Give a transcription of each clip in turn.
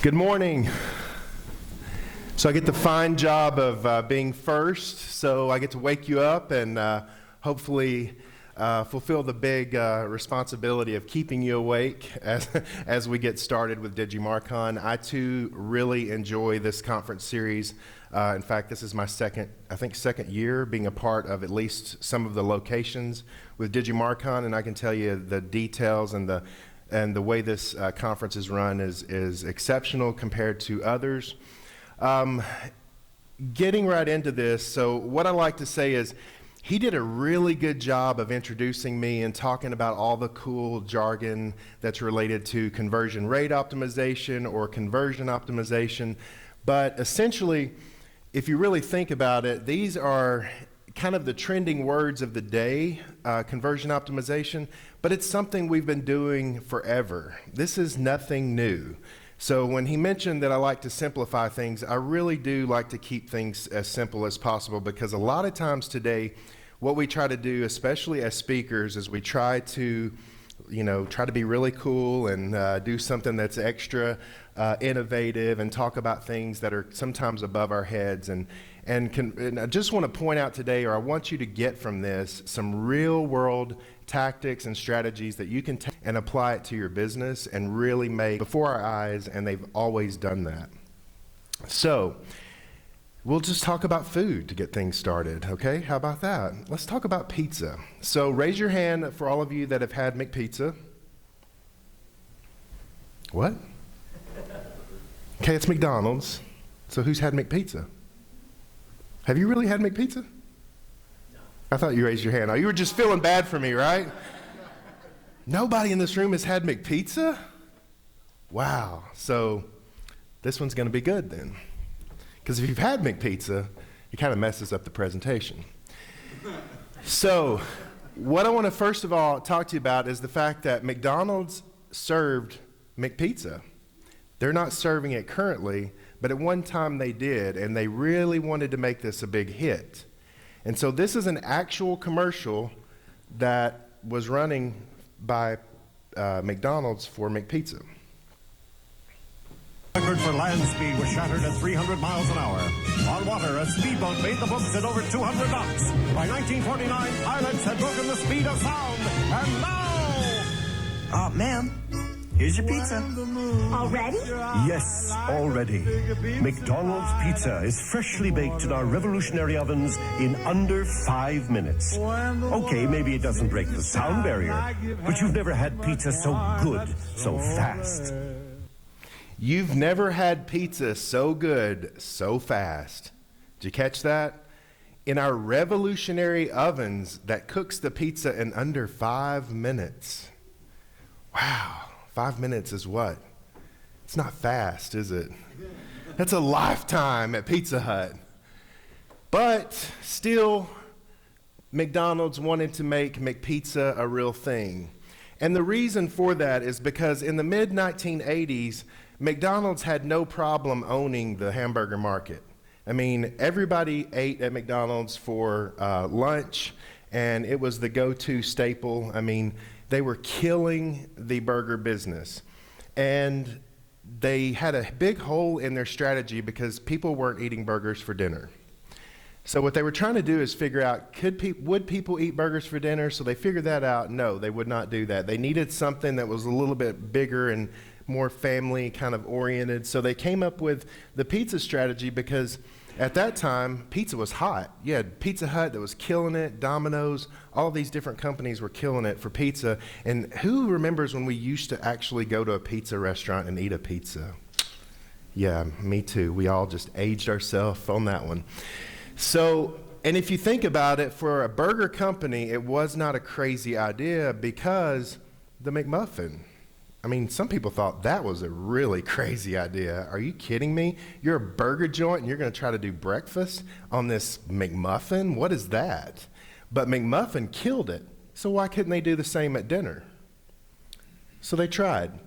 Good morning. So I get the fine job of being first, so I get to wake you up and hopefully fulfill the big responsibility of keeping you awake as we get started with DigiMarcon. I too really enjoy this conference series. In fact, this is my second year being a part of at least some of the locations with DigiMarcon, and I can tell you the details and the way this conference is run is exceptional compared to others. Getting right into this, so what I like to say is he did a really good job of introducing me and talking about all the cool jargon that's related to conversion rate optimization or conversion optimization. But essentially, if you really think about it, these are kind of the trending words of the day, conversion optimization, but it's something we've been doing forever. This is nothing new. So when he mentioned that I like to simplify things, I really do like to keep things as simple as possible, because a lot of times today, what we try to do, especially as speakers, is we try to be really cool and do something that's extra innovative and talk about things that are sometimes above our heads. And I just want to point out today, or I want you to get from this, some real world tactics and strategies that you can take and apply it to your business and really make before our eyes, and they've always done that. So we'll just talk about food to get things started, okay? How about that? Let's talk about pizza. So raise your hand for all of you that have had McPizza. What? Okay, it's McDonald's. So who's had McPizza? Have you really had McPizza? No. I thought you raised your hand. Oh, you were just feeling bad for me, right? Nobody in this room has had McPizza? Wow. So this one's going to be good then. Because if you've had McPizza, it kind of messes up the presentation. So what I want to first of all talk to you about is the fact that McDonald's served McPizza. They're not serving it currently, but at one time they did, and they really wanted to make this a big hit. And so this is an actual commercial that was running by McDonald's for McPizza. Record for land speed was shattered at 300 miles an hour. On water, a speedboat made the books at over 200 knots. By 1949, pilots had broken the speed of sound, and now... ma'am, here's your pizza. Already? Yes, already. McDonald's Pizza is freshly baked in our revolutionary ovens in under 5 minutes. Okay, maybe it doesn't break the sound barrier, but you've never had pizza so good, so fast. You've never had pizza so good, so fast. Did you catch that? In our revolutionary ovens that cooks the pizza in under 5 minutes. Wow, 5 minutes is what? It's not fast, is it? That's a lifetime at Pizza Hut. But still, McDonald's wanted to make McPizza a real thing. And the reason for that is because in the mid-1980s, McDonald's had no problem owning the hamburger market. I mean, everybody ate at McDonald's for lunch, and it was the go-to staple. I mean, they were killing the burger business. And they had a big hole in their strategy because people weren't eating burgers for dinner. So what they were trying to do is figure out, would people eat burgers for dinner? So they figured that out. No, they would not do that. They needed something that was a little bit bigger and more family kind of oriented. So they came up with the pizza strategy because at that time, pizza was hot. You had Pizza Hut that was killing it, Dominos, all these different companies were killing it for pizza. And who remembers when we used to actually go to a pizza restaurant and eat a pizza? Yeah, me too. We all just aged ourselves on that one. So, and if you think about it, for a burger company, it was not a crazy idea because the McMuffin. I mean, some people thought that was a really crazy idea. Are you kidding me? You're a burger joint and you're going to try to do breakfast on this McMuffin? What is that? But McMuffin killed it. So why couldn't they do the same at dinner? So they tried.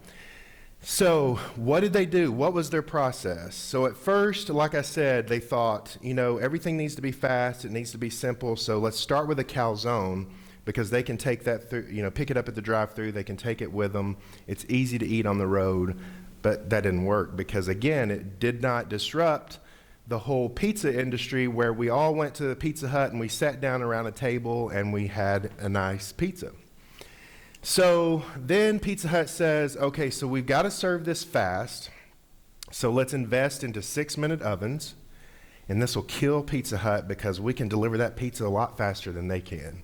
So what did they do? What was their process? So at first, like I said, they thought, everything needs to be fast. It needs to be simple. So let's start with a calzone, because they can take that through, pick it up at the drive-thru. They can take it with them. It's easy to eat on the road. But that didn't work because, again, it did not disrupt the whole pizza industry where we all went to the Pizza Hut and we sat down around a table and we had a nice pizza. So then Pizza Hut says, okay, so we've got to serve this fast, so let's invest into 6-minute ovens, and this will kill Pizza Hut because we can deliver that pizza a lot faster than they can.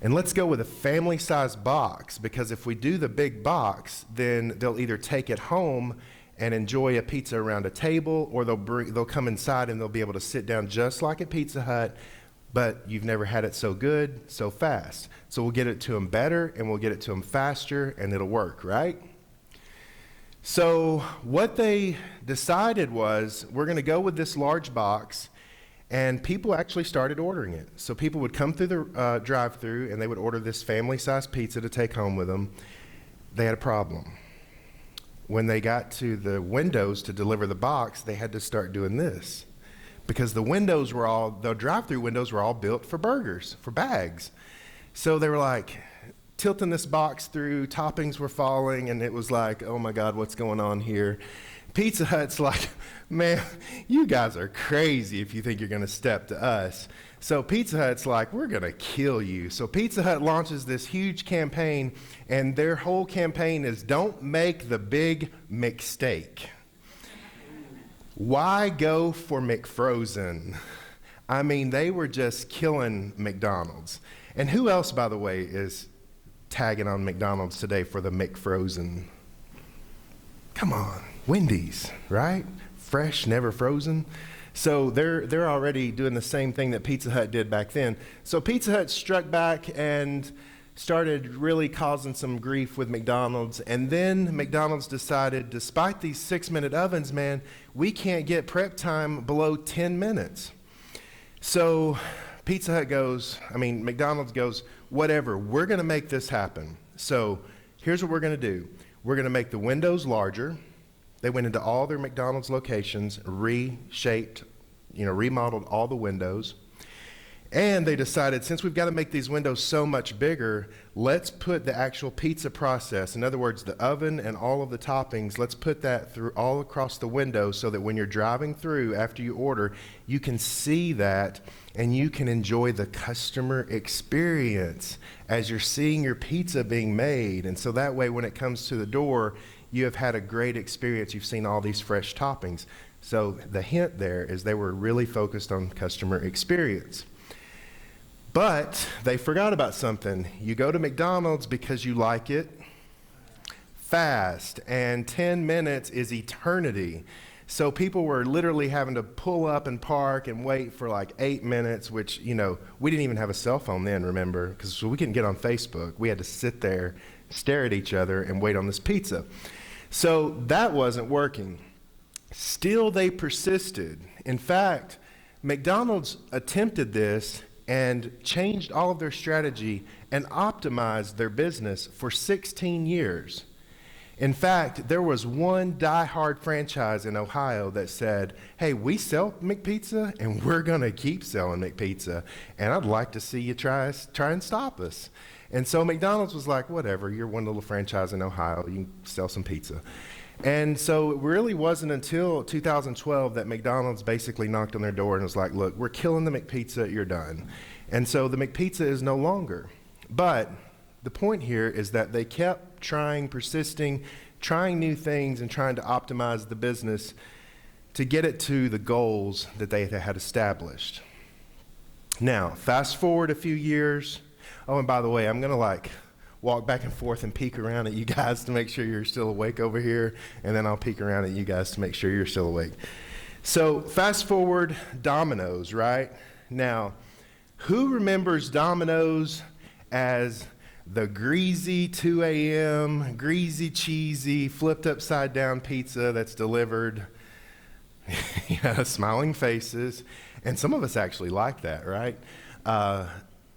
And let's go with a family-sized box, because if we do the big box, then they'll either take it home and enjoy a pizza around a table, or they'll come inside and they'll be able to sit down just like at Pizza Hut, but you've never had it so good, so fast. So we'll get it to them better, and we'll get it to them faster, and it'll work, right? So what they decided was, we're going to go with this large box, and people actually started ordering it. So people would come through the drive-thru, and they would order this family-sized pizza to take home with them. They had a problem. When they got to the windows to deliver the box, they had to start doing this, because the drive-thru windows were all built for burgers, for bags. So they were like tilting this box through, toppings were falling, and it was like, oh my God, what's going on here? Pizza Hut's like, man, you guys are crazy if you think you're gonna step to us. So Pizza Hut's like, we're gonna kill you. So Pizza Hut launches this huge campaign, and their whole campaign is, don't make the big mistake. Why go for McFrozen? I mean, they were just killing McDonald's. And who else, by the way, is tagging on McDonald's today for the McFrozen? Come on, Wendy's, right? Fresh, never frozen. So they're already doing the same thing that Pizza Hut did back then. So Pizza Hut struck back and started really causing some grief with McDonald's. And then McDonald's decided, despite these 6-minute ovens, man, we can't get prep time below 10 minutes. So McDonald's goes, whatever, we're gonna make this happen. So here's what we're gonna do. We're gonna make the windows larger. They went into all their McDonald's locations, remodeled all the windows. And they decided, since we've got to make these windows so much bigger, let's put the actual pizza process, in other words, the oven and all of the toppings, let's put that through all across the window so that when you're driving through after you order, you can see that and you can enjoy the customer experience as you're seeing your pizza being made. And so that way, when it comes to the door, you have had a great experience. You've seen all these fresh toppings. So the hint there is they were really focused on customer experience. But they forgot about something. You go to McDonald's because you like it fast, and 10 minutes is eternity. So people were literally having to pull up and park and wait for like 8 minutes, which, we didn't even have a cell phone then, remember? Because we couldn't get on Facebook. We had to sit there, stare at each other, and wait on this pizza. So that wasn't working. Still, they persisted. In fact, McDonald's attempted this and changed all of their strategy and optimized their business for 16 years. In fact, there was one diehard franchise in Ohio that said, hey, we sell McPizza and we're gonna keep selling McPizza, and I'd like to see you try and stop us. And so McDonald's was like, whatever, you're one little franchise in Ohio, you can sell some pizza. And so it really wasn't until 2012 that McDonald's basically knocked on their door and was like, look, we're killing the McPizza, you're done. And so the McPizza is no longer. But the point here is that they kept trying, persisting, trying new things and trying to optimize the business to get it to the goals that they had established. Now, fast forward a few years. Oh, and by the way, I'm gonna walk back and forth and peek around at you guys to make sure you're still awake over here, and then I'll peek around at you guys to make sure you're still awake. So fast forward, Domino's, right? Now, who remembers Domino's as the greasy 2 a.m., greasy, cheesy, flipped upside down pizza that's delivered? Smiling faces, and some of us actually like that, right?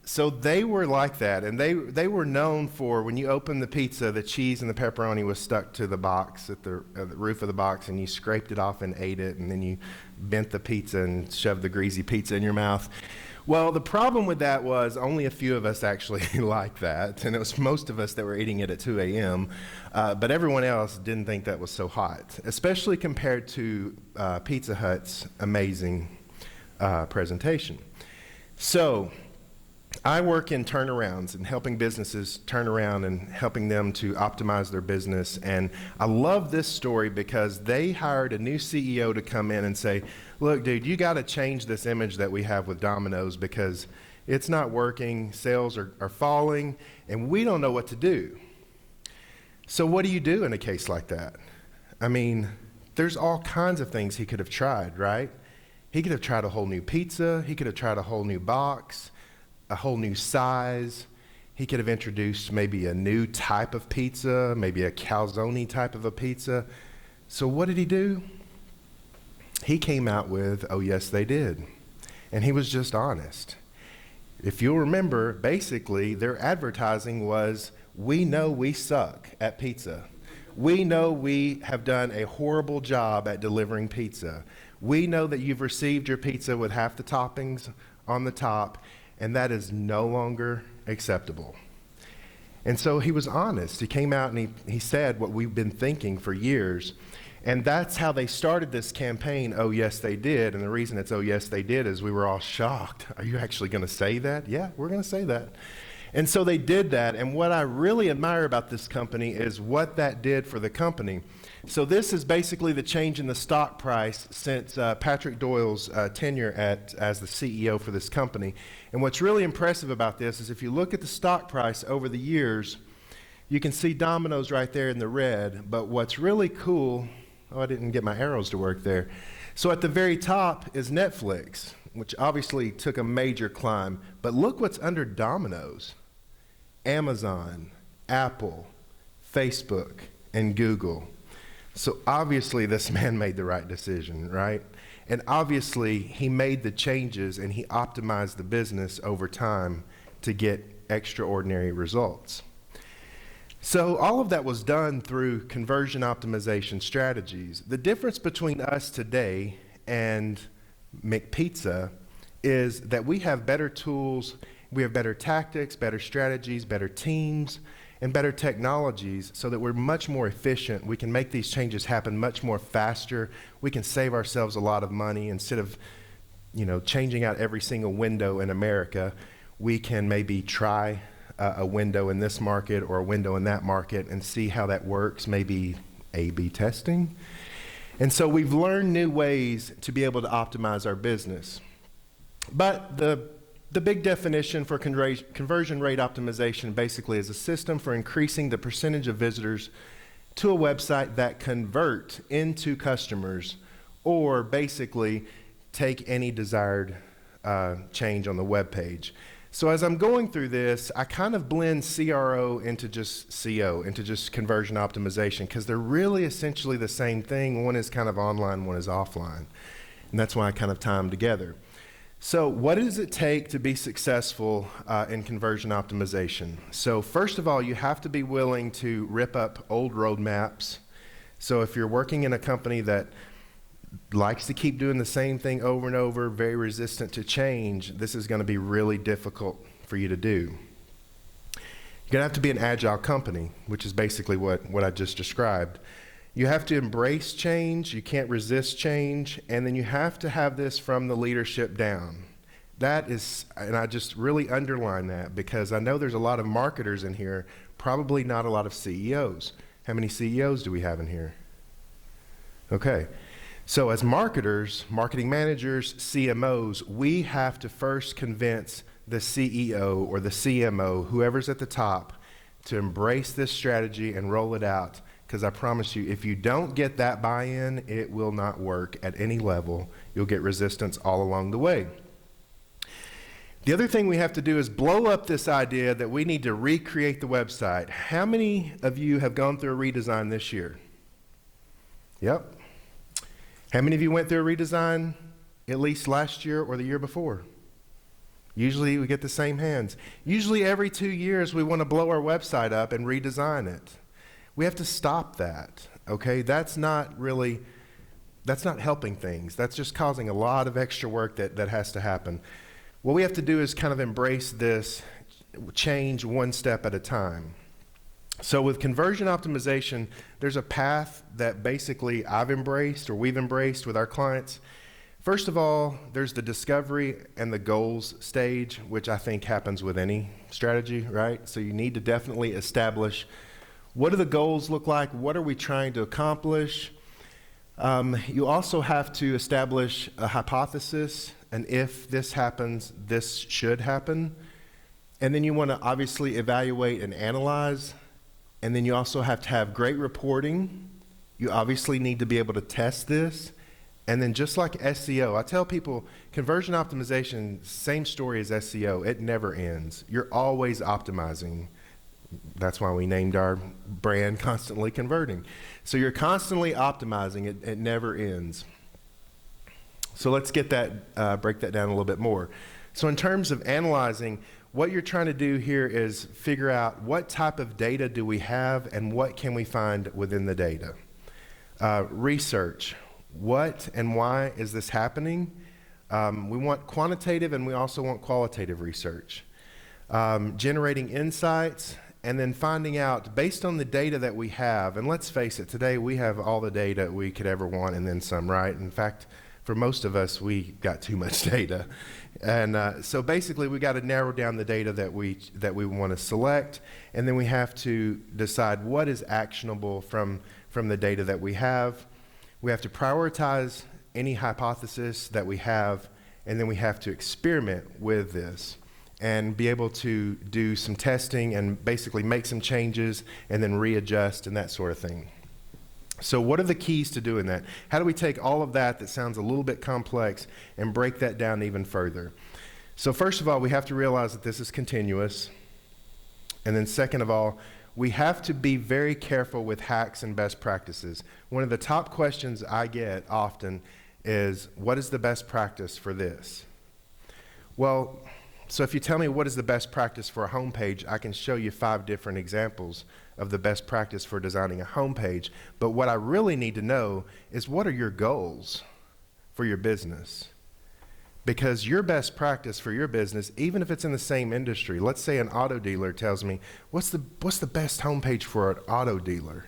So they were like that, and they were known for, when you opened the pizza, the cheese and the pepperoni was stuck to the box, at the roof of the box, and you scraped it off and ate it, and then you bent the pizza and shoved the greasy pizza in your mouth. Well, the problem with that was only a few of us actually liked that, and it was most of us that were eating it at 2 a.m., but everyone else didn't think that was so hot, especially compared to Pizza Hut's amazing presentation. So I work in turnarounds and helping businesses turn around and helping them to optimize their business. And I love this story because they hired a new CEO to come in and say, look, dude, you got to change this image that we have with Domino's because it's not working, sales are falling, and we don't know what to do. So what do you do in a case like that? I mean, there's all kinds of things he could have tried, right? He could have tried a whole new pizza. He could have tried a whole new box, a whole new size. He could have introduced maybe a new type of pizza, maybe a calzone type of a pizza. So what did he do? He came out with, oh, yes, they did. And he was just honest. If you'll remember, basically, their advertising was, we know we suck at pizza. We know we have done a horrible job at delivering pizza. We know that you've received your pizza with half the toppings on the top, and that is no longer acceptable. And so he was honest. He came out and he said what we've been thinking for years. And that's how they started this campaign, Oh Yes They Did. And the reason it's Oh Yes They Did is we were all shocked. Are you actually going to say that? Yeah, we're going to say that. And so they did that. And what I really admire about this company is what that did for the company. So this is basically the change in the stock price since Patrick Doyle's tenure as the CEO for this company. And what's really impressive about this is if you look at the stock price over the years, you can see Domino's right there in the red. But what's really cool, oh, I didn't get my arrows to work there. So at the very top is Netflix, which obviously took a major climb. But look what's under Domino's. Amazon, Apple, Facebook, and Google. So obviously this man made the right decision, right? And obviously he made the changes and he optimized the business over time to get extraordinary results. So all of that was done through conversion optimization strategies. The difference between us today and McPizza is that we have better tools, we have better tactics, better strategies, better teams, and better technologies so that we're much more efficient. We can make these changes happen much more faster. We can save ourselves a lot of money. Instead of, changing out every single window in America, we can maybe try a window in this market or a window in that market and see how that works, maybe A/B testing. And so we've learned new ways to be able to optimize our business. But the big definition for conversion rate optimization basically is a system for increasing the percentage of visitors to a website that convert into customers or basically take any desired change on the web page. So as I'm going through this, I kind of blend CRO into just CO, into just conversion optimization, because they're really essentially the same thing. One is kind of online, one is offline. And that's why I kind of tie them together. So what does it take to be successful in conversion optimization? So first of all, you have to be willing to rip up old roadmaps. So if you're working in a company that likes to keep doing the same thing over and over, very resistant to change, this is going to be really difficult for you to do. You're going to have to be an agile company, which is basically what I just described. You have to embrace change, you can't resist change, and then you have to have this from the leadership down. That is, and I just really underline that because I know there's a lot of marketers in here, probably not a lot of CEOs. How many CEOs do we have in here? Okay. So as marketers, marketing managers, CMOs, we have to first convince the CEO or the CMO, whoever's at the top, to embrace this strategy and roll it out. Because I promise you, if you don't get that buy-in, it will not work at any level. You'll get resistance all along the way. The other thing we have to do is blow up this idea that we need to recreate the website. How many of you have gone through a redesign this year? Yep. How many of you went through a redesign at least last year or the year before? Usually we get the same hands. Usually every 2 years we want to blow our website up and redesign it. We have to stop that, okay? That's not helping things. That's just causing a lot of extra work that has to happen. What we have to do is kind of embrace this change one step at a time. So with conversion optimization, there's a path that basically I've embraced or we've embraced with our clients. First of all, there's the discovery and the goals stage, which I think happens with any strategy, right? So you need to definitely establish, what do the goals look like? What are we trying to accomplish? You also have to establish a hypothesis, and if this happens, this should happen. And then you want to obviously evaluate and analyze. And then you also have to have great reporting. You obviously need to be able to test this. And then just like SEO, I tell people conversion optimization, same story as SEO. It never ends. You're always optimizing. That's why we named our brand Constantly Converting. So you're constantly optimizing. It never ends. So let's get that, break that down a little bit more. So in terms of analyzing, what you're trying to do here is figure out what type of data do we have and what can we find within the data. Research, what and why is this happening? We want quantitative and we also want qualitative research. Generating insights and then finding out based on the data that we have, and let's face it, today we have all the data we could ever want and then some, right? In fact, for most of us, we got too much data. And so basically we got to narrow down the data that we want to select, and then we have to decide what is actionable from the data that we have. We have to prioritize any hypothesis that we have, and then we have to experiment with this and be able to do some testing and basically make some changes and then readjust and that sort of thing. So what are the keys to doing that? How do we take all of that sounds a little bit complex and break that down even further? So first of all, we have to realize that this is continuous. And then second of all, we have to be very careful with hacks and best practices. One of the top questions I get often is, what is the best practice for this? Well, so if you tell me what is the best practice for a homepage, I can show you 5 different examples of the best practice for designing a homepage. But what I really need to know is, what are your goals for your business? Because your best practice for your business, even if it's in the same industry, let's say an auto dealer tells me, what's the best homepage for an auto dealer?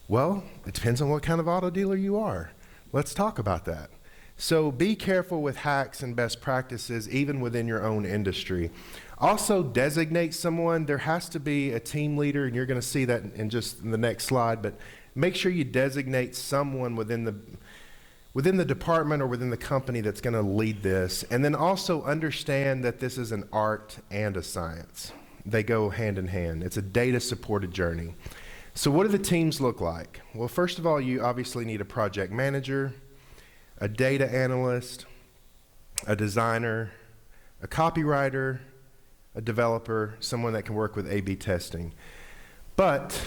Well, it depends on what kind of auto dealer you are. Let's talk about that. So be careful with hacks and best practices, even within your own industry. Also designate someone. There has to be a team leader, and you're going to see that in just the next slide, but make sure you designate someone within the department or within the company that's going to lead this. And then also understand that this is an art and a science. They go hand in hand. It's a data-supported journey. So what do the teams look like? Well, first of all, you obviously need a project manager, a data analyst, a designer, a copywriter, a developer, someone that can work with A/B testing. But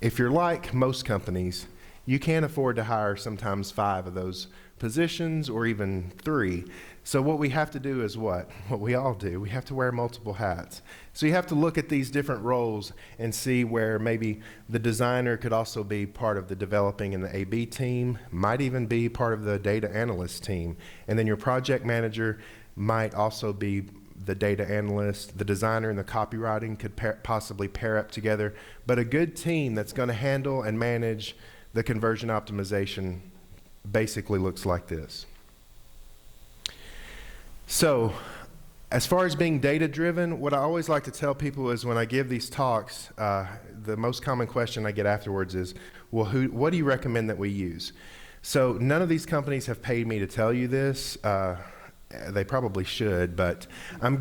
if you're like most companies, you can't afford to hire sometimes 5 of those positions or even 3. So what we have to do is what we all do. We have to wear multiple hats. So you have to look at these different roles and see where maybe the designer could also be part of the developing and the A/B team, might even be part of the data analyst team. And then your project manager might also be the data analyst. The designer and the copywriting could possibly pair up together. But a good team that's going to handle and manage the conversion optimization basically looks like this. So as far as being data-driven, what I always like to tell people is when I give these talks, the most common question I get afterwards is, well, what do you recommend that we use? So none of these companies have paid me to tell you this. They probably should, but I'm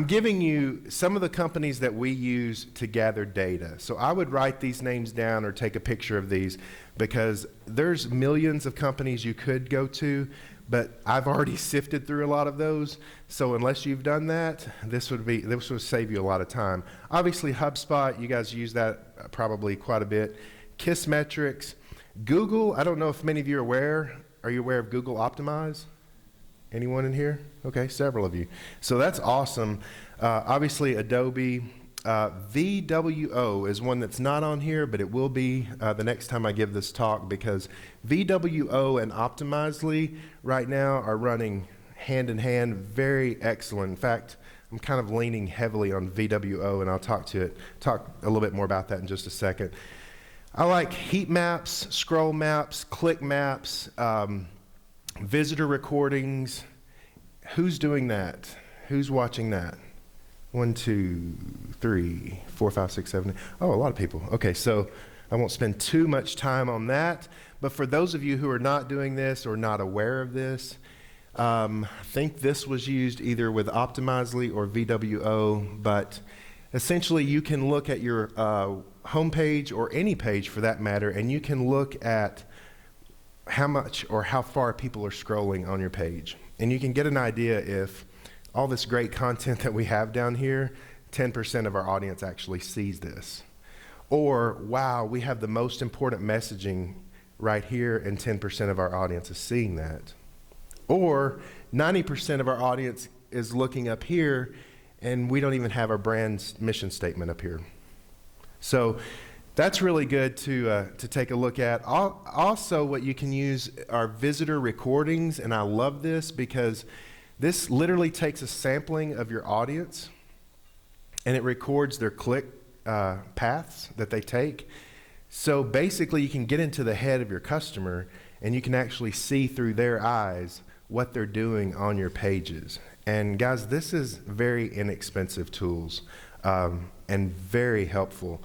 giving you some of the companies that we use to gather data. So I would write these names down or take a picture of these, because there's millions of companies you could go to, but I've already sifted through a lot of those. So unless you've done that, this would save you a lot of time. Obviously HubSpot, you guys use that probably quite a bit. Kissmetrics, Google, I don't know if many of you are aware. Are you aware of Google Optimize? Anyone in here? Okay, several of you. So that's awesome. Obviously Adobe, VWO is one that's not on here, but it will be the next time I give this talk, because VWO and Optimizely right now are running hand in hand, very excellent. In fact, I'm kind of leaning heavily on VWO, and I'll talk a little bit more about that in just a second. I like heat maps, scroll maps, click maps, visitor recordings. Who's doing that? Who's watching that? 1, 2, 3, 4, 5, 6, 7. Oh, a lot of people. Okay, so I won't spend too much time on that. But for those of you who are not doing this or not aware of this, I think this was used either with Optimizely or VWO, but essentially you can look at your homepage or any page for that matter, and you can look at how much or how far people are scrolling on your page. And you can get an idea if all this great content that we have down here, 10% of our audience actually sees this. Or, wow, we have the most important messaging right here and 10% of our audience is seeing that. Or 90% of our audience is looking up here and we don't even have our brand's mission statement up here. So that's really good to take a look at. Also, what you can use are visitor recordings, and I love this because this literally takes a sampling of your audience and it records their click paths that they take. So basically you can get into the head of your customer and you can actually see through their eyes what they're doing on your pages. And guys, this is very inexpensive tools and very helpful.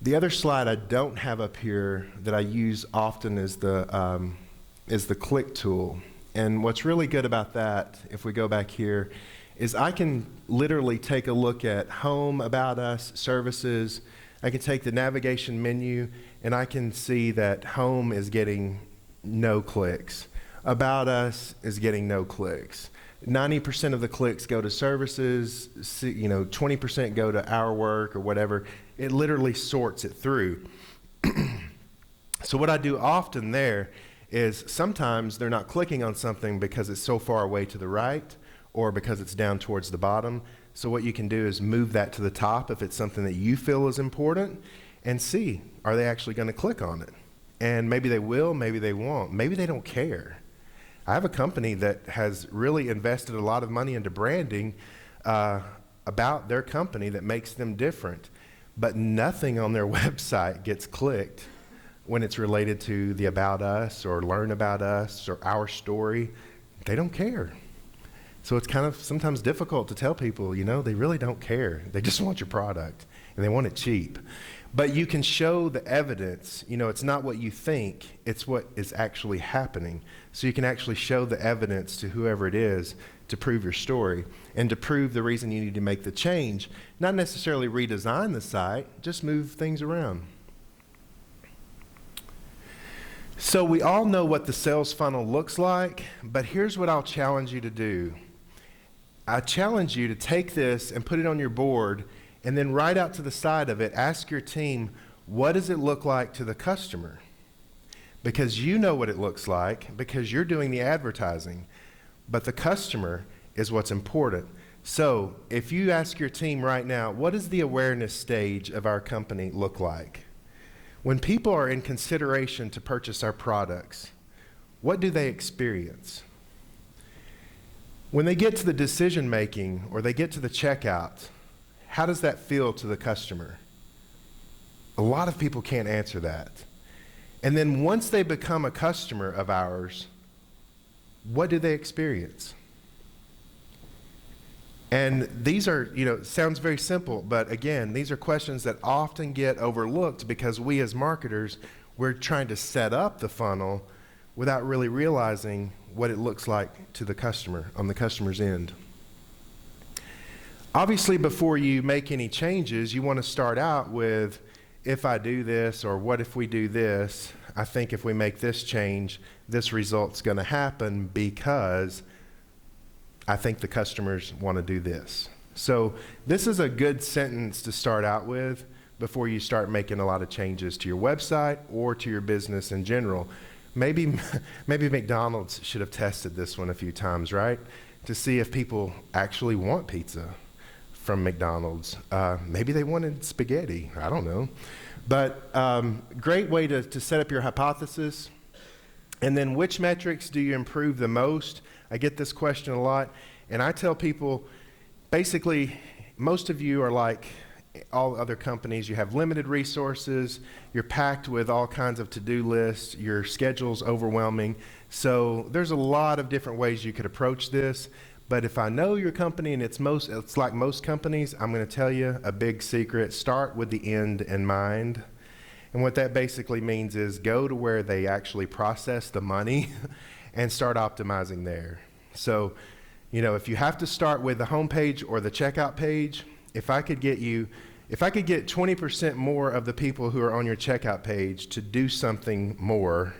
The other slide I don't have up here that I use often is the click tool. And what's really good about that, if we go back here, is I can literally take a look at home, about us, services. I can take the navigation menu and I can see that home is getting no clicks. About us is getting no clicks. 90% of the clicks go to services, 20% go to our work or whatever. It literally sorts it through. So what I do often there is sometimes they're not clicking on something because it's so far away to the right or because it's down towards the bottom. So what you can do is move that to the top if it's something that you feel is important and see, are they actually going to click on it? And maybe they will, maybe they won't. Maybe they don't care. I have a company that has really invested a lot of money into branding about their company that makes them different, but nothing on their website gets clicked when it's related to the about us or learn about us or our story. They don't care. So it's kind of sometimes difficult to tell people, they really don't care. They just want your product and they want it cheap. But you can show the evidence. It's not what you think, it's what is actually happening. So you can actually show the evidence to whoever it is to prove your story and to prove the reason you need to make the change. Not necessarily redesign the site, just move things around. So we all know what the sales funnel looks like, but here's what I'll challenge you to do. I challenge you to take this and put it on your board and then right out to the side of it, ask your team, what does it look like to the customer? Because you know what it looks like because you're doing the advertising, but the customer is what's important. So if you ask your team right now, what does the awareness stage of our company look like? When people are in consideration to purchase our products, what do they experience? When they get to the decision making or they get to the checkout, how does that feel to the customer? A lot of people can't answer that. And then once they become a customer of ours, what do they experience? And these are, sounds very simple, but again, these are questions that often get overlooked because we as marketers, we're trying to set up the funnel without really realizing what it looks like to the customer, on the customer's end. Obviously, before you make any changes, you want to start out with, if I do this, or what if we do this, I think if we make this change, this result's going to happen because I think the customers want to do this. So this is a good sentence to start out with before you start making a lot of changes to your website or to your business in general. Maybe McDonald's should have tested this one a few times, right? To see if people actually want pizza from McDonald's. Maybe they wanted spaghetti, I don't know. But great way to set up your hypothesis. And then which metrics do you improve the most? I get this question a lot, and I tell people, basically, most of you are like all other companies. You have limited resources, you're packed with all kinds of to-do lists, your schedule's overwhelming. So there's a lot of different ways you could approach this. But if I know your company and it's like most companies, I'm going to tell you a big secret. Start with the end in mind. And what that basically means is go to where they actually process the money and start optimizing there. So, if you have to start with the homepage or the checkout page, if I could get 20% more of the people who are on your checkout page to do something more,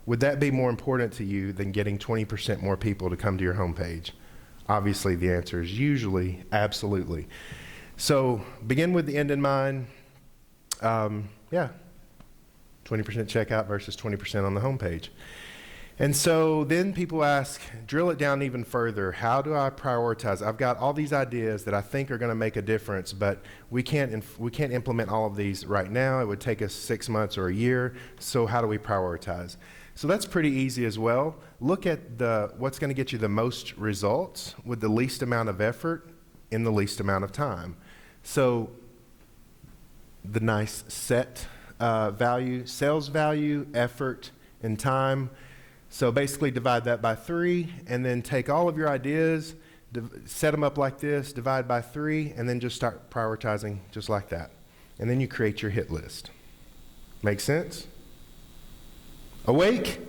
would that be more important to you than getting 20% more people to come to your homepage? Obviously, the answer is usually absolutely. So begin with the end in mind. 20% checkout versus 20% on the homepage. And so then people ask, drill it down even further. How do I prioritize? I've got all these ideas that I think are going to make a difference, but we can't implement all of these right now. It would take us 6 months or a year. So how do we prioritize? So that's pretty easy as well. Look at what's going to get you the most results with the least amount of effort in the least amount of time. So the nice set value, sales value, effort, and time. So basically divide that by 3, and then take all of your ideas, set them up like this, divide by 3, and then just start prioritizing just like that. And then you create your hit list. Make sense? Awake?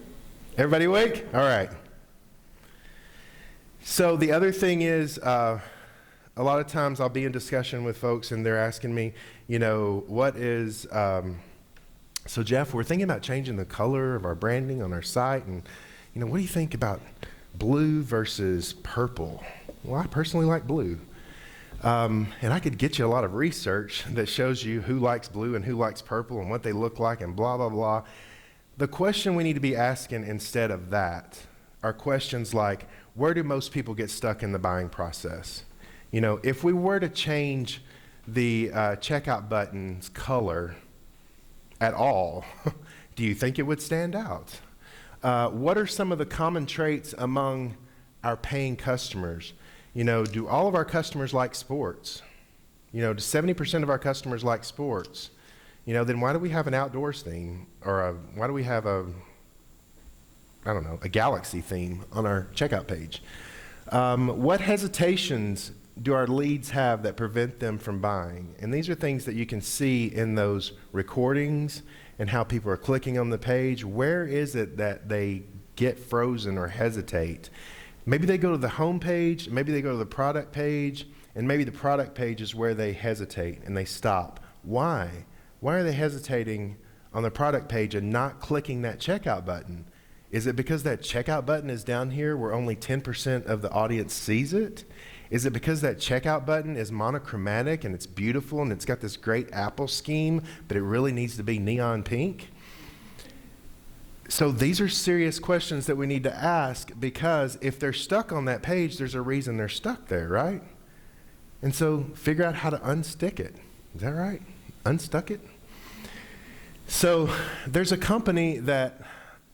Everybody awake? All right. So the other thing is, a lot of times I'll be in discussion with folks and they're asking me, what is... So Jeff, we're thinking about changing the color of our branding on our site, and what do you think about blue versus purple? Well, I personally like blue, and I could get you a lot of research that shows you who likes blue and who likes purple and what they look like and blah, blah, blah. The question we need to be asking instead of that are questions like, where do most people get stuck in the buying process? If we were to change the checkout button's color at all, do you think it would stand out? What are some of the common traits among our paying customers? Do all of our customers like sports? Do 70% of our customers like sports? Then why do we have an outdoors theme? Or why do we have a galaxy theme on our checkout page? What hesitations do our leads have that prevent them from buying? And these are things that you can see in those recordings and how people are clicking on the page. Where is it that they get frozen or hesitate? Maybe they go to the home page, maybe they go to the product page, and maybe the product page is where they hesitate and they stop. Why? Why are they hesitating on the product page and not clicking that checkout button? Is it because that checkout button is down here where only 10% of the audience sees it? Is it because that checkout button is monochromatic and it's beautiful and it's got this great apple scheme, but it really needs to be neon pink? So these are serious questions that we need to ask, because if they're stuck on that page, there's a reason they're stuck there, right? And so figure out how to unstick it. Is that right? Unstuck it? So there's a company that,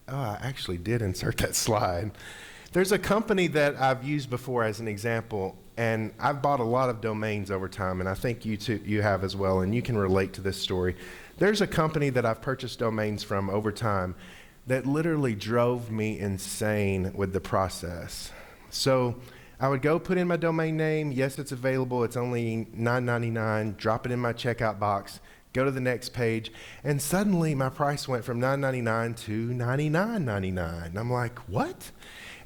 I actually did insert that slide. There's a company that I've used before as an example, and I've bought a lot of domains over time, and I think you have as well, and you can relate to this story. There's a company that I've purchased domains from over time that literally drove me insane with the process. So I would go put in my domain name. Yes, it's available. It's only $9.99. Drop it in my checkout box. Go to the next page, and suddenly my price went from $9.99 to $99.99. I'm like, what?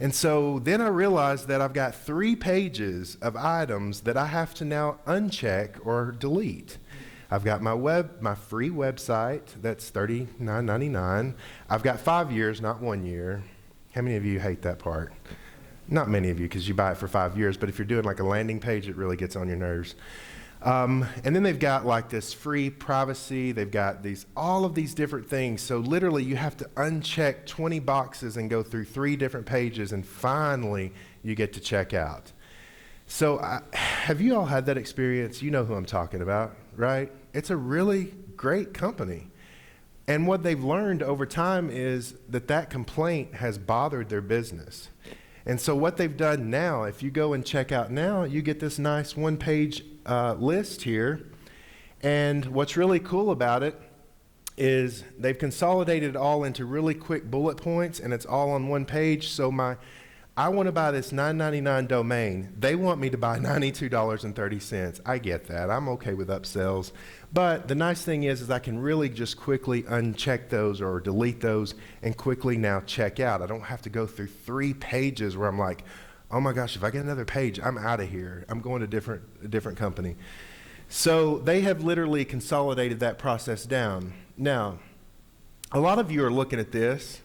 And so then I realized that I've got 3 pages of items that I have to now uncheck or delete. I've got my free website, that's $39.99. I've got 5 years, not 1 year. How many of you hate that part? Not many of you, because you buy it for 5 years, but if you're doing like a landing page, it really gets on your nerves. And then they've got like this free privacy. They've got all of these different things. So literally you have to uncheck 20 boxes and go through 3 different pages, and finally you get to check out. So have you all had that experience? You know who I'm talking about, right? It's a really great company. And what they've learned over time is that complaint has bothered their business. And so what they've done now, if you go and check out now, you get this nice one-page list here. And what's really cool about it is they've consolidated it all into really quick bullet points, and it's all on one page. So I want to buy this $9.99 domain. They want me to buy $92.30. I get that. I'm okay with upsells. But the nice thing is I can really just quickly uncheck those or delete those and quickly now check out. I don't have to go through 3 pages where I'm like, oh my gosh, if I get another page, I'm out of here. I'm going to a different company. So they have literally consolidated that process down. Now, a lot of you are looking at this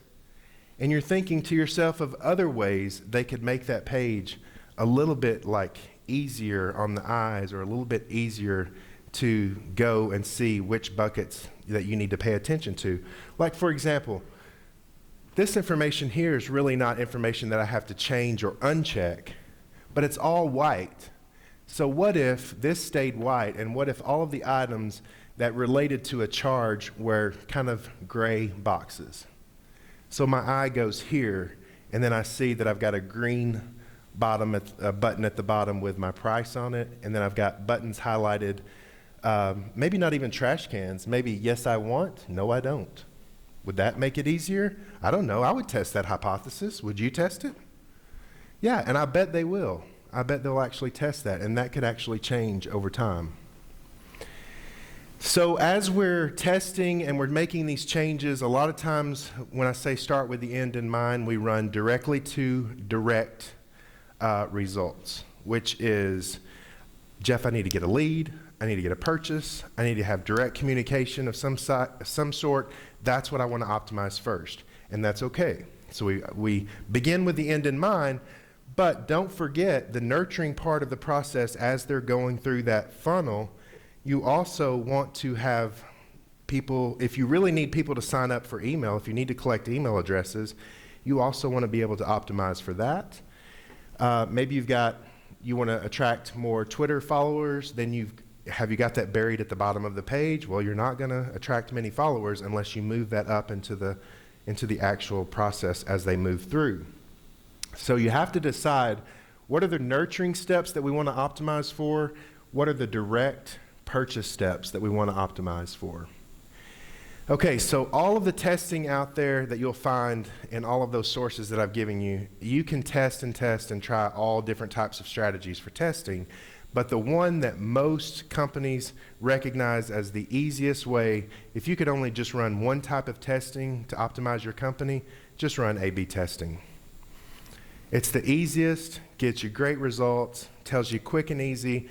and you're thinking to yourself of other ways they could make that page a little bit like easier on the eyes or a little bit easier to go and see which buckets that you need to pay attention to. Like, for example, this information here is really not information that I have to change or uncheck, but it's all white. So what if this stayed white, and what if all of the items that related to a charge were kind of gray boxes? So my eye goes here, and then I see that I've got a green button at the bottom with my price on it, and then I've got buttons highlighted, maybe not even trash cans, maybe yes I want, no I don't. Would that make it easier? I don't know. I would test that hypothesis. Would you test it? Yeah, and I bet they will. I bet they'll actually test that, and that could actually change over time. So as we're testing and we're making these changes, a lot of times when I say start with the end in mind, we run directly to direct results, which is, Jeff, I need to get a lead, I need to get a purchase, I need to have direct communication of some sort. That's what I want to optimize first, and that's okay. So we begin with the end in mind, but don't forget the nurturing part of the process as they're going through that funnel. You also want to have people, if you really need people to sign up for email, if you need to collect email addresses, you also want to be able to optimize for that. Maybe you want to attract more Twitter followers, then have you got that buried at the bottom of the page? Well, you're not going to attract many followers unless you move that up into the actual process as they move through. So you have to decide, what are the nurturing steps that we want to optimize for? What are the direct purchase steps that we want to optimize for? Okay, so all of the testing out there that you'll find in all of those sources that I've given you, you can test and try all different types of strategies for testing, but the one that most companies recognize as the easiest way, if you could only just run one type of testing to optimize your company, just run A/B testing. It's the easiest, gets you great results, tells you quick and easy,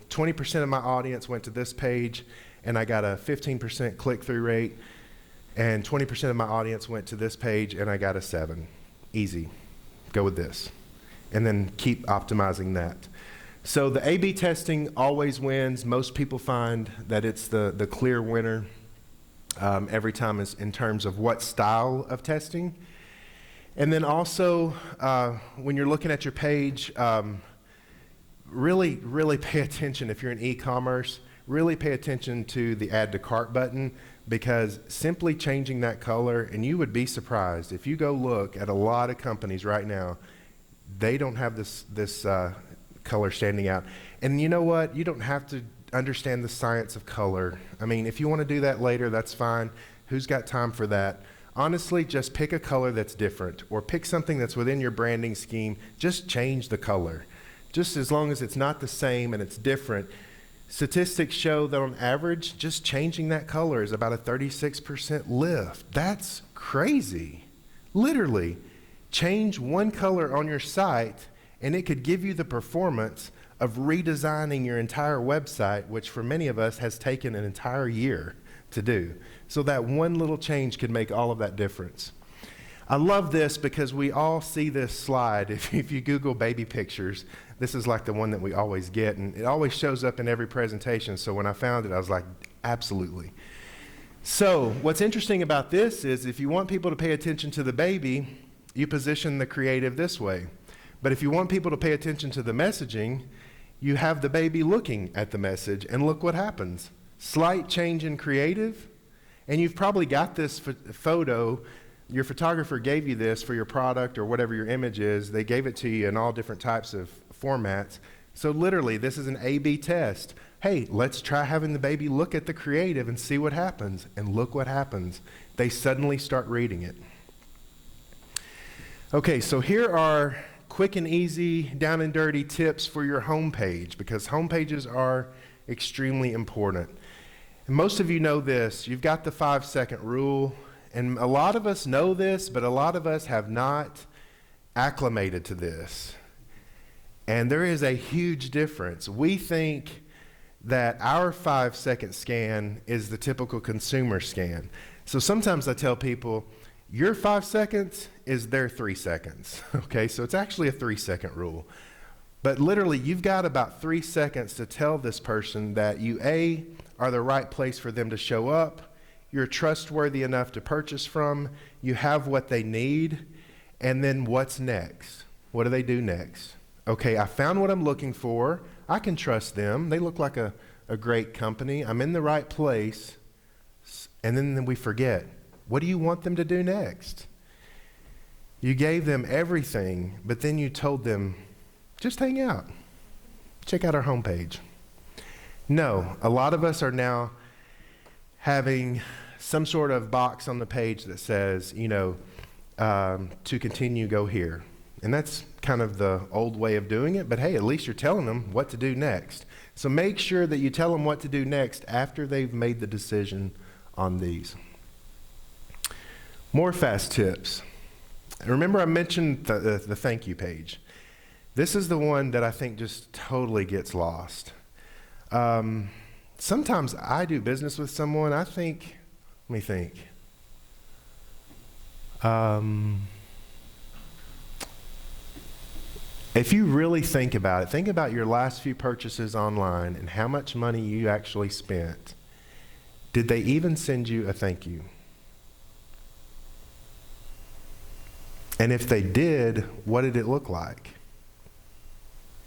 20% of my audience went to this page and I got a 15% click-through rate, and 20% of my audience went to this page and I got a 7. Easy. Go with this. And then keep optimizing that. So the A/B testing always wins. Most people find that it's the clear winner every time in terms of what style of testing. And then also, when you're looking at your page, really pay attention. If you're in e-commerce, really pay attention to the add to cart button, because simply changing that color, and you would be surprised if you go look at a lot of companies right now, they don't have this color standing out. And you know what? You don't have to understand the science of color. I mean, if you want to do that later, that's fine. Who's got time for that? Honestly, just pick a color that's different, or pick something that's within your branding scheme. Just change the color. Just as long as it's not the same and it's different. Statistics show that on average, just changing that color is about a 36% lift. That's crazy. Literally, change one color on your site and it could give you the performance of redesigning your entire website, which for many of us has taken an entire year to do. So that one little change could make all of that difference. I love this because we all see this slide. If you Google baby pictures, this is like the one that we always get, and it always shows up in every presentation. So when I found it, I was like, absolutely. So what's interesting about this is if you want people to pay attention to the baby, you position the creative this way. But if you want people to pay attention to the messaging, you have the baby looking at the message, and look what happens. Slight change in creative, and you've probably got this photo your photographer gave you this for your product or whatever your image is. They gave it to you in all different types of formats. So literally, this is an A/B test. Hey, let's try having the baby look at the creative and see what happens. And look what happens. They suddenly start reading it. Okay, so here are quick and easy, down and dirty tips for your homepage, because homepages are extremely important. And most of you know this. You've got the 5-second rule, and a lot of us know this, but a lot of us have not acclimated to this. And there is a huge difference. We think that our 5-second scan is the typical consumer scan. So sometimes I tell people, your 5 seconds is their 3 seconds. Okay, so it's actually a 3-second rule. But literally, you've got about 3 seconds to tell this person that you, A, are the right place for them to show up, you're trustworthy enough to purchase from, you have what they need, and then what's next? What do they do next? Okay, I found what I'm looking for. I can trust them. They look like a great company. I'm in the right place. And then we forget. What do you want them to do next? You gave them everything, but then you told them, just hang out. Check out our homepage. No, a lot of us are now having some sort of box on the page that says, to continue, go here. And that's kind of the old way of doing it, but hey, at least you're telling them what to do next. So make sure that you tell them what to do next after they've made the decision on these. More fast tips. Remember I mentioned the thank you page. This is the one that I think just totally gets lost. Sometimes I do business with someone, let me think. If you really think about it, think about your last few purchases online and how much money you actually spent. Did they even send you a thank you? And if they did, what did it look like?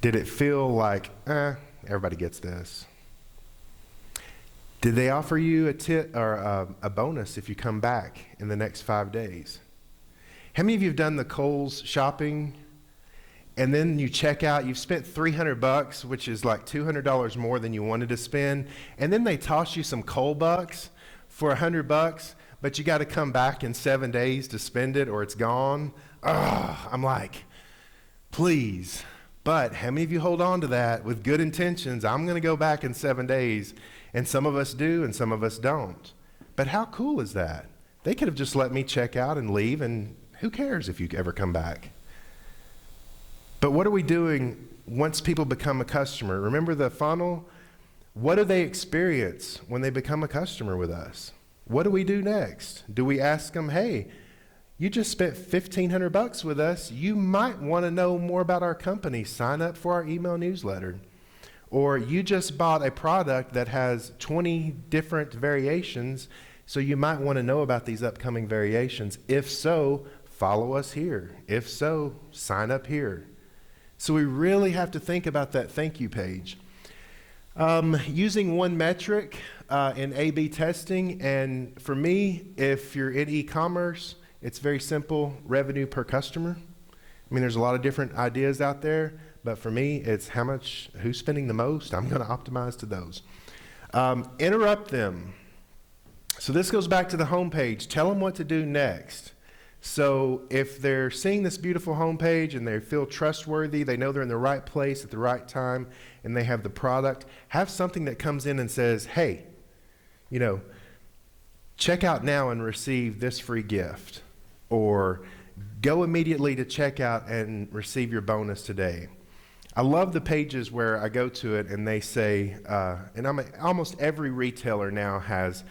Did it feel like, everybody gets this? Did they offer you a tip or a bonus if you come back in the next 5 days? How many of you have done the Kohl's shopping and then you check out, you've spent $300, which is like $200 more than you wanted to spend, and then they toss you some Kohl bucks for $100, but you got to come back in 7 days to spend it or it's gone? I'm like, please. But how many of you hold on to that with good intentions? I'm going to go back in 7 days. And some of us do and some of us don't. But how cool is that? They could have just let me check out and leave, and who cares if you ever come back? But what are we doing once people become a customer? Remember the funnel? What do they experience when they become a customer with us? What do we do next? Do we ask them, hey, you just spent $1,500 with us. You might want to know more about our company. Sign up for our email newsletter. Or you just bought a product that has 20 different variations, so you might want to know about these upcoming variations. If so, follow us here. If so, sign up here. So we really have to think about that thank you page. Using one metric in A/B testing, and for me, if you're in e-commerce, it's very simple, revenue per customer. I mean, there's a lot of different ideas out there, but for me, it's who's spending the most. I'm going to optimize to those. Interrupt them. So this goes back to the homepage. Tell them what to do next. So if they're seeing this beautiful homepage and they feel trustworthy, they know they're in the right place at the right time, and they have the product, have something that comes in and says, hey, check out now and receive this free gift, or go immediately to checkout and receive your bonus today. I love the pages where I go to it and they say, almost every retailer now has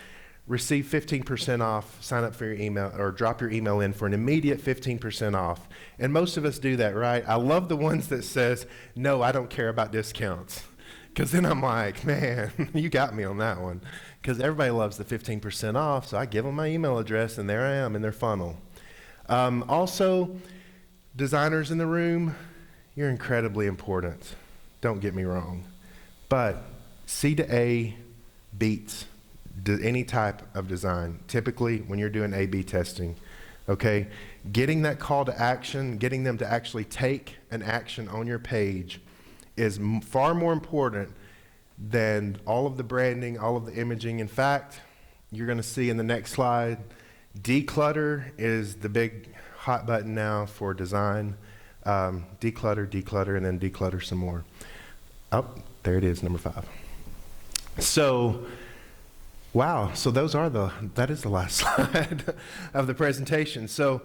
receive 15% off, sign up for your email, or drop your email in for an immediate 15% off. And most of us do that, right? I love the ones that says, no, I don't care about discounts. Because then I'm like, man, you got me on that one. Because everybody loves the 15% off, so I give them my email address, and there I am in their funnel. Also, designers in the room, you're incredibly important. Don't get me wrong. But C to A beats any type of design. Typically, when you're doing A/B testing, Okay, getting that call to action, getting them to actually take an action on your page is far more important than all of the branding, all of the imaging. In fact, you're going to see in the next slide, declutter is the big hot button now for design. Declutter, declutter, and then declutter some more. Oh, there it is, number 5. So, wow, so that is the last slide of the presentation. So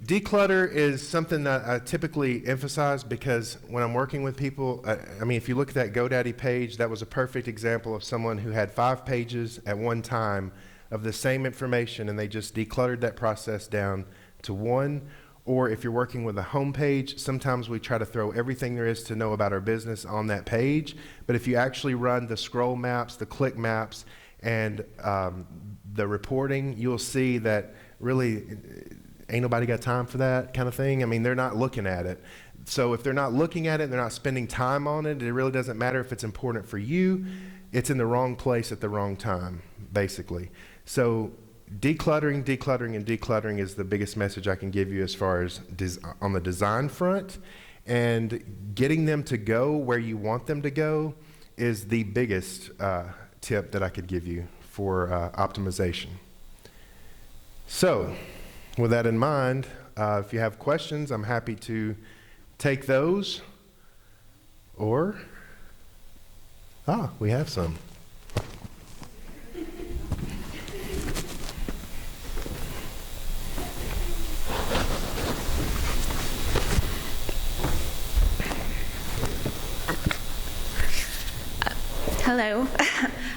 declutter is something that I typically emphasize because when I'm working with people, I mean, if you look at that GoDaddy page, that was a perfect example of someone who had 5 pages at one time of the same information, and they just decluttered that process down to 1. Or if you're working with a home page, sometimes we try to throw everything there is to know about our business on that page. But if you actually run the scroll maps, the click maps, and the reporting, you'll see that really ain't nobody got time for that kind of thing. I mean, they're not looking at it. So if they're not looking at it, they're not spending time on it, it really doesn't matter if it's important for you. It's in the wrong place at the wrong time, basically. So decluttering, decluttering, and decluttering is the biggest message I can give you as far as on the design front. And getting them to go where you want them to go is the biggest tip that I could give you for optimization. So with that in mind, if you have questions, I'm happy to take those. Or, we have some. Hello.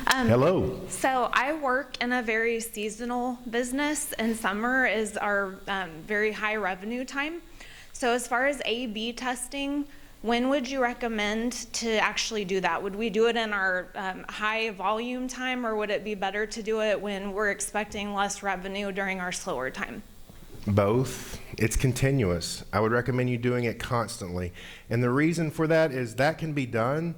Hello. So I work in a very seasonal business, and summer is our very high revenue time. So as far as A/B testing, when would you recommend to actually do that? Would we do it in our high volume time, or would it be better to do it when we're expecting less revenue during our slower time? Both. It's continuous. I would recommend you doing it constantly. And the reason for that is that can be done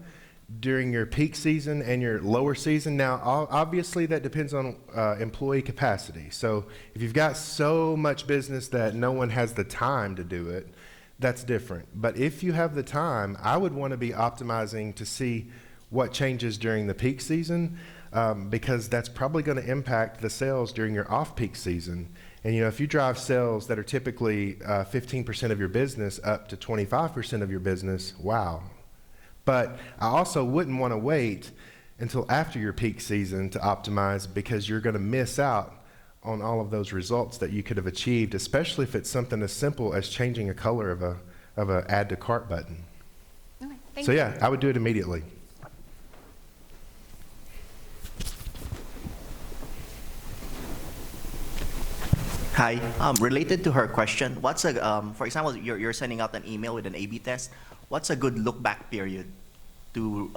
during your peak season and your lower season. Now, obviously that depends on employee capacity. So if you've got so much business that no one has the time to do it, that's different. But if you have the time, I would want to be optimizing to see what changes during the peak season, because that's probably going to impact the sales during your off-peak season. And if you drive sales that are typically 15% of your business up to 25% of your business, wow. But I also wouldn't want to wait until after your peak season to optimize, because you're going to miss out on all of those results that you could have achieved, especially if it's something as simple as changing a color of a add to cart button. Okay, thank So you. yeah, I would do it immediately. Hi. Related to her question, what's for example, you're sending out an email with an A/B test. What's a good look back period to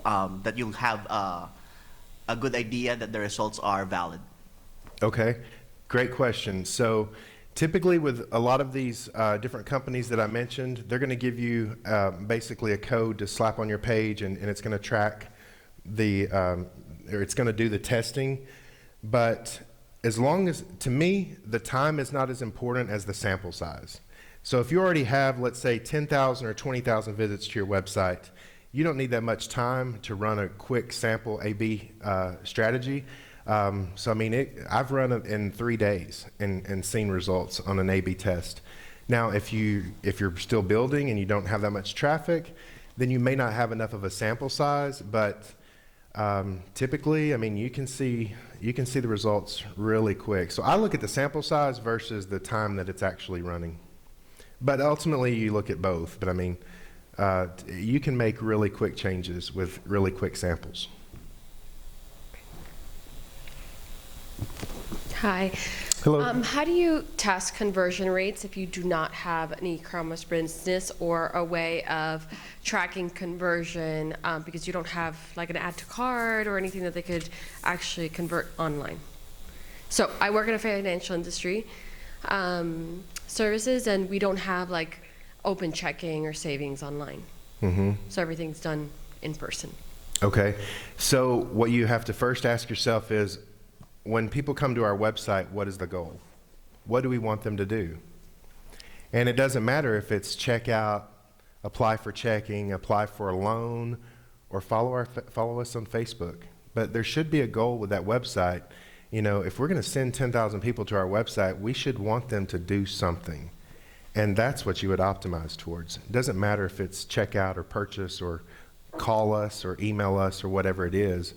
that you'll have a good idea that the results are valid? Okay, great question. So typically with a lot of these different companies that I mentioned, they're going to give you basically a code to slap on your page, and it's going to track or it's going to do the testing. But as long as, to me, the time is not as important as the sample size. So if you already have, let's say, 10,000 or 20,000 visits to your website, you don't need that much time to run a quick sample A/B strategy. So I mean, I've run it in 3 days and seen results on an A/B test. Now, if you're still building and you don't have that much traffic, then you may not have enough of a sample size. But typically, I mean, you can see the results really quick. So I look at the sample size versus the time that it's actually running. But ultimately, you look at both. But I mean, you can make really quick changes with really quick samples. Hi. Hello. How do you test conversion rates if you do not have an e-commerce business or a way of tracking conversion because you don't have like an add to cart or anything that they could actually convert online? So I work in a financial industry services, and we don't have like open checking or savings online. Mm-hmm. So everything's done in person. Okay. So what you have to first ask yourself is, when people come to our website, what is the goal? What do we want them to do? And it doesn't matter if it's checkout, apply for checking, apply for a loan, or follow us on Facebook. But there should be a goal with that website. You know, if we're going to send 10,000 people to our website, we should want them to do something. And that's what you would optimize towards. It doesn't matter if it's checkout or purchase or call us or email us or whatever it is.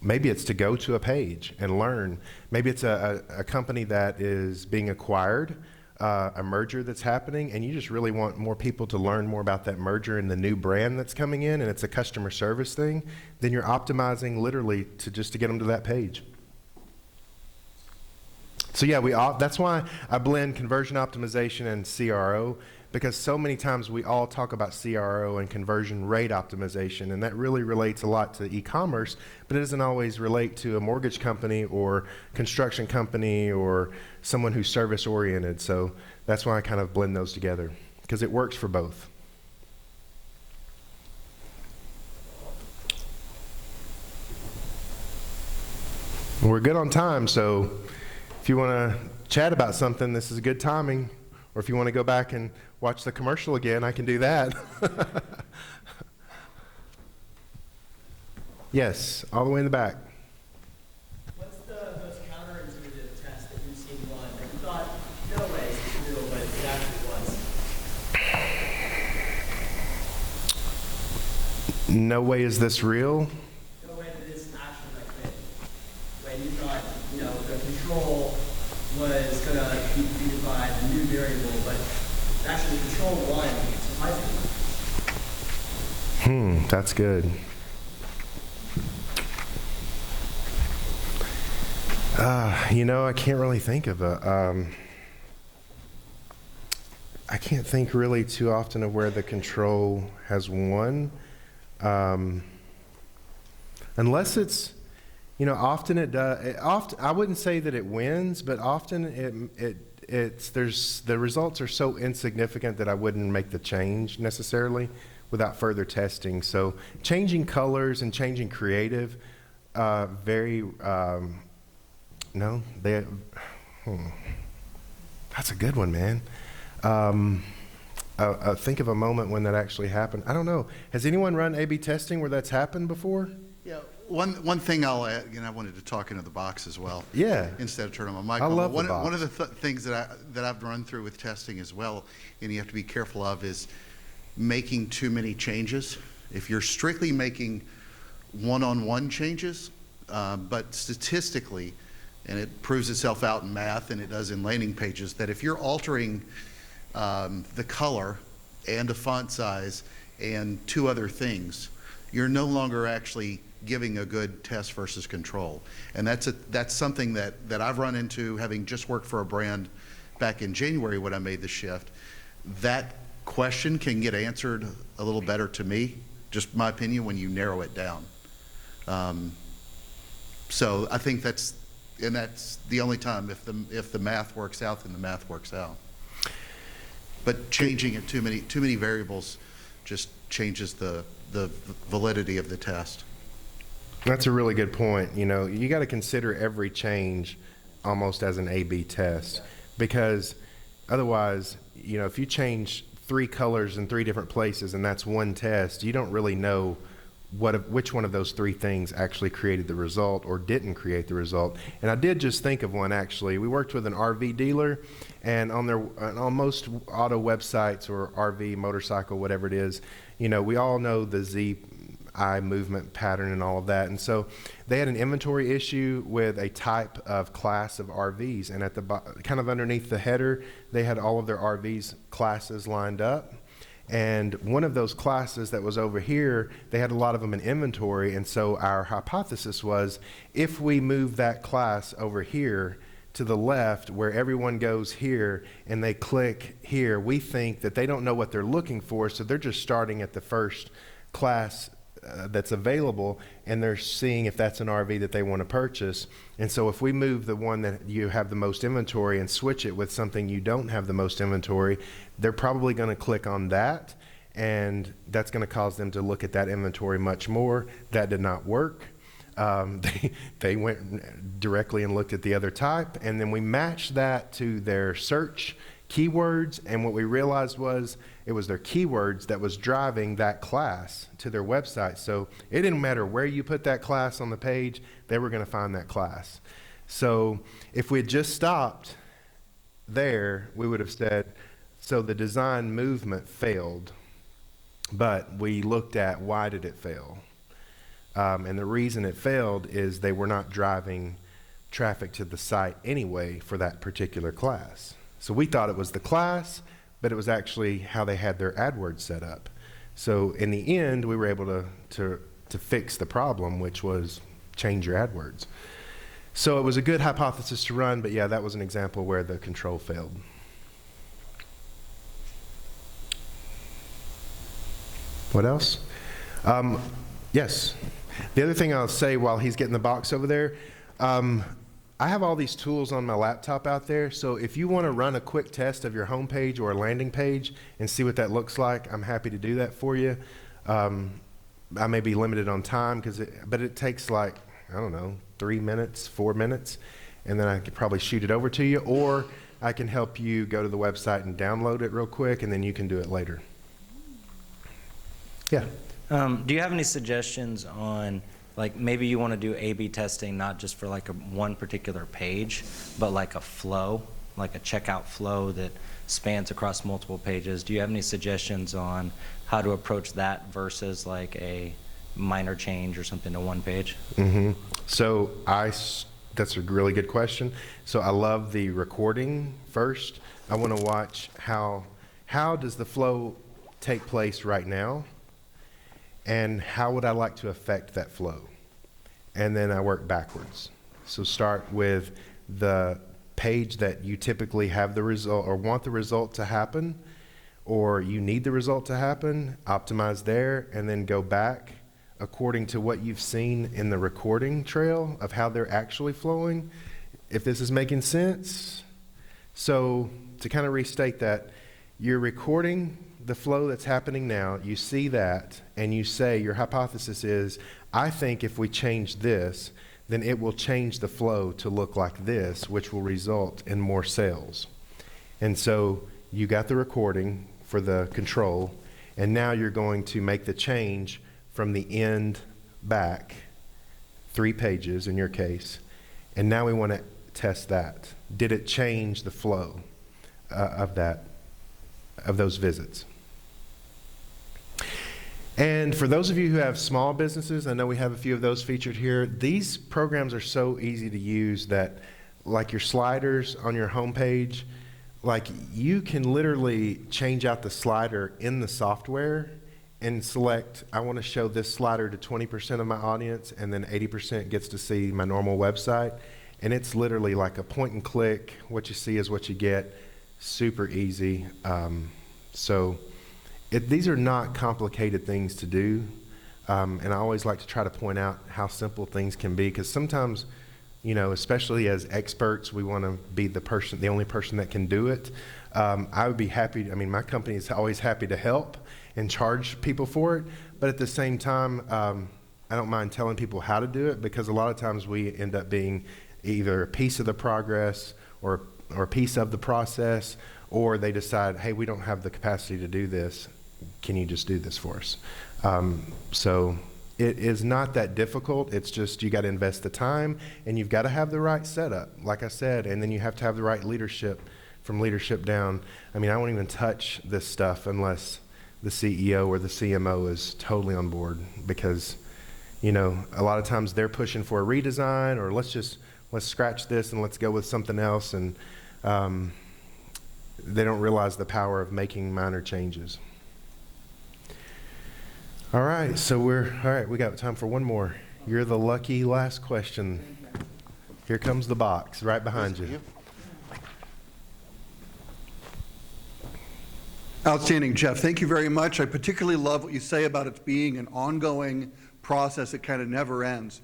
Maybe it's to go to a page and learn. Maybe it's a company that is being acquired, a merger that's happening, and you just really want more people to learn more about that merger and the new brand that's coming in, and it's a customer service thing. Then you're optimizing literally to get them to that page. So yeah, that's why I blend conversion optimization and CRO, because so many times we all talk about CRO and conversion rate optimization, and that really relates a lot to e-commerce, but it doesn't always relate to a mortgage company or construction company or someone who's service oriented. So that's why I kind of blend those together, because it works for both. We're good on time, so if you want to chat about something, this is good timing. Or if you want to go back and watch the commercial again, I can do that. Yes, all the way in the back. What's the most counterintuitive test that you've seen run that you thought, no way this is real, but it actually was? No way is this real? No way that this actually like fit. When you thought, you know, the control was going to be defeated by the new variable, but actually control won surprisingly. That's good. You know, I can't really think of I can't think really too often of where the control has won. Unless it's, you know, often it does. I wouldn't say that it wins, but often the results are so insignificant that I wouldn't make the change necessarily without further testing. So changing colors and changing creative, that's a good one, man. Think of a moment when that actually happened. I don't know. Has anyone run A/B testing where that's happened before? Yeah, one thing I'll add, I wanted to talk into the box as well. Yeah. Instead of turning my mic I on. love the One box. of the things that I've run through with testing as well, and you have to be careful of, is making too many changes. If you're strictly making one-on-one changes, but statistically, and it proves itself out in math and it does in landing pages, that if you're altering the color and the font size and two other things, you're no longer actually giving a good test versus control. And that's something that I've run into, having just worked for a brand back in January when I made the shift. That question can get answered a little better, to me, just my opinion, when you narrow it down. So I think that's the only time, if the math works out, then the math works out. But changing it too many variables just changes the validity of the test. That's a really good point. You know, you got to consider every change almost as an A/B test, because otherwise, you know, if you change 3 colors in 3 different places and that's one test, you don't really know which one of those 3 things actually created the result or didn't create the result. And I did just think of one, actually. We worked with an RV dealer, and on most auto websites or RV, motorcycle, whatever it is, you know, we all know the Z eye movement pattern and all of that. And so they had an inventory issue with a type of class of RVs, and at the kind of underneath the header, they had all of their RVs classes lined up. And one of those classes that was over here, they had a lot of them in inventory. And so our hypothesis was, if we move that class over here to the left, where everyone goes here and they click here, we think that they don't know what they're looking for. So they're just starting at the first class that's available, and they're seeing if that's an RV that they want to purchase. And so if we move the one that you have the most inventory and switch it with something you don't have the most inventory, they're probably going to click on that, and that's going to cause them to look at that inventory much more. That did not work. They went directly and looked at the other type, and then we matched that to their search keywords, and what we realized was it was their keywords that was driving that class to their website. So it didn't matter where you put that class on the page, they were going to find that class. So if we had just stopped there, we would have said, so the design movement failed, but we looked at why did it fail. And the reason it failed is they were not driving traffic to the site anyway for that particular class. So we thought it was the class, but it was actually how they had their AdWords set up. So in the end, we were able to fix the problem, which was change your AdWords. So it was a good hypothesis to run, but yeah, that was an example where the control failed. What else? Yes. The other thing I'll say while he's getting the box over there, I have all these tools on my laptop out there, so if you want to run a quick test of your homepage or a landing page and see what that looks like, I'm happy to do that for you. I may be limited on time, but it takes like, I don't know, 3 minutes, 4 minutes, and then I could probably shoot it over to you, or I can help you go to the website and download it real quick, and then you can do it later. Yeah. Do you have any suggestions on, like, maybe you want to do A/B testing not just for like one particular page, but like a flow, like a checkout flow that spans across multiple pages? Do you have any suggestions on how to approach that versus like a minor change or something to one page? Mm-hmm. So that's a really good question. So I love the recording first. I want to watch how does the flow take place right now, and how would I like to affect that flow? And then I work backwards. So start with the page that you typically have the result or want the result to happen, or you need the result to happen, optimize there, and then go back according to what you've seen in the recording trail of how they're actually flowing, if this is making sense. So to kind of restate that, you're recording the flow that's happening now, you see that, and you say your hypothesis is, I think if we change this, then it will change the flow to look like this, which will result in more sales. And so you got the recording for the control, and now you're going to make the change from the end back, 3 pages in your case, and now we want to test that. Did it change the flow of those visits? And for those of you who have small businesses, I know we have a few of those featured here. These programs are so easy to use that, like your sliders on your homepage, like you can literally change out the slider in the software and select, I want to show this slider to 20% of my audience, and then 80% gets to see my normal website. And it's literally like a point and click. What you see is what you get. Super easy. These are not complicated things to do, and I always like to try to point out how simple things can be, because sometimes, you know, especially as experts, we want to be the only person that can do it. I would be happy, my company is always happy to help and charge people for it, but at the same time, I don't mind telling people how to do it, because a lot of times we end up being either a piece of the progress or a piece of the process, or they decide, hey, we don't have the capacity to do this. Can you just do this for us? So it is not that difficult. It's just you got to invest the time, and you've got to have the right setup, like I said, and then you have to have the right leadership from leadership down. I won't even touch this stuff unless the CEO or the CMO is totally on board, because, you know, a lot of times they're pushing for a redesign, or let's scratch this and let's go with something else, and they don't realize the power of making minor changes. All right, we got time for one more. You're the lucky last question. Here comes the box right behind you. Outstanding, Jeff. Thank you very much. I particularly love what you say about it being an ongoing process that kind of never ends.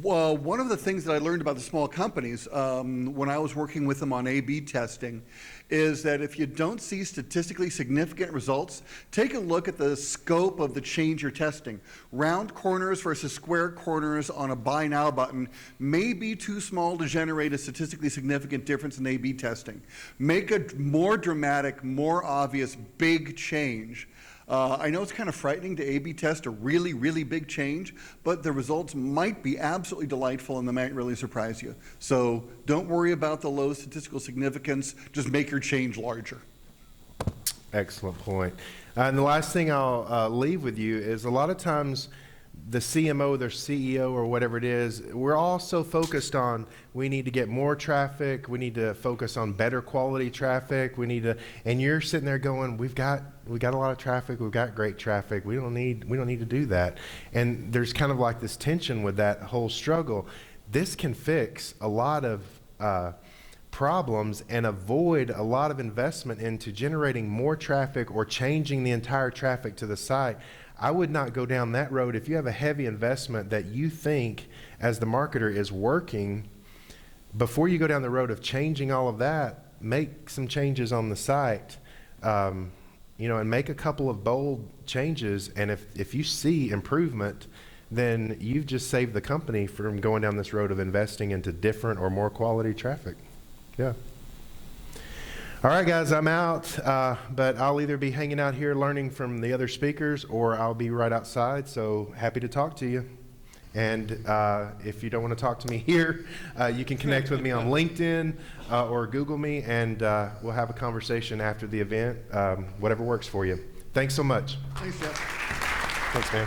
Well, one of the things that I learned about the small companies when I was working with them on A/B testing is that if you don't see statistically significant results, take a look at the scope of the change you're testing. Round corners versus square corners on a buy now button may be too small to generate a statistically significant difference in A/B testing. Make a more dramatic, more obvious, big change. I know it's kind of frightening to A/B test a really, really big change, but the results might be absolutely delightful and they might really surprise you. So don't worry about the low statistical significance, just make your change larger. Excellent point. And the last thing I'll leave with you is a lot of times the CMO, their CEO, or whatever it is, we're all so focused on we need to get more traffic, we need to focus on better quality traffic, we need to, and you're sitting there going, we got a lot of traffic, we've got great traffic, we don't need to do that. And there's kind of like this tension with that whole struggle. This can fix a lot of problems and avoid a lot of investment into generating more traffic or changing the entire traffic to the site. I would not go down that road. If you have a heavy investment that you think as the marketer is working, before you go down the road of changing all of that, make some changes on the site, and make a couple of bold changes. And if you see improvement, then you've just saved the company from going down this road of investing into different or more quality traffic. Yeah. All right, guys, I'm out, but I'll either be hanging out here learning from the other speakers or I'll be right outside, so happy to talk to you. And if you don't want to talk to me here, you can connect with me on LinkedIn or Google me, and we'll have a conversation after the event, whatever works for you. Thanks so much. Thanks, Jeff. Thanks, man.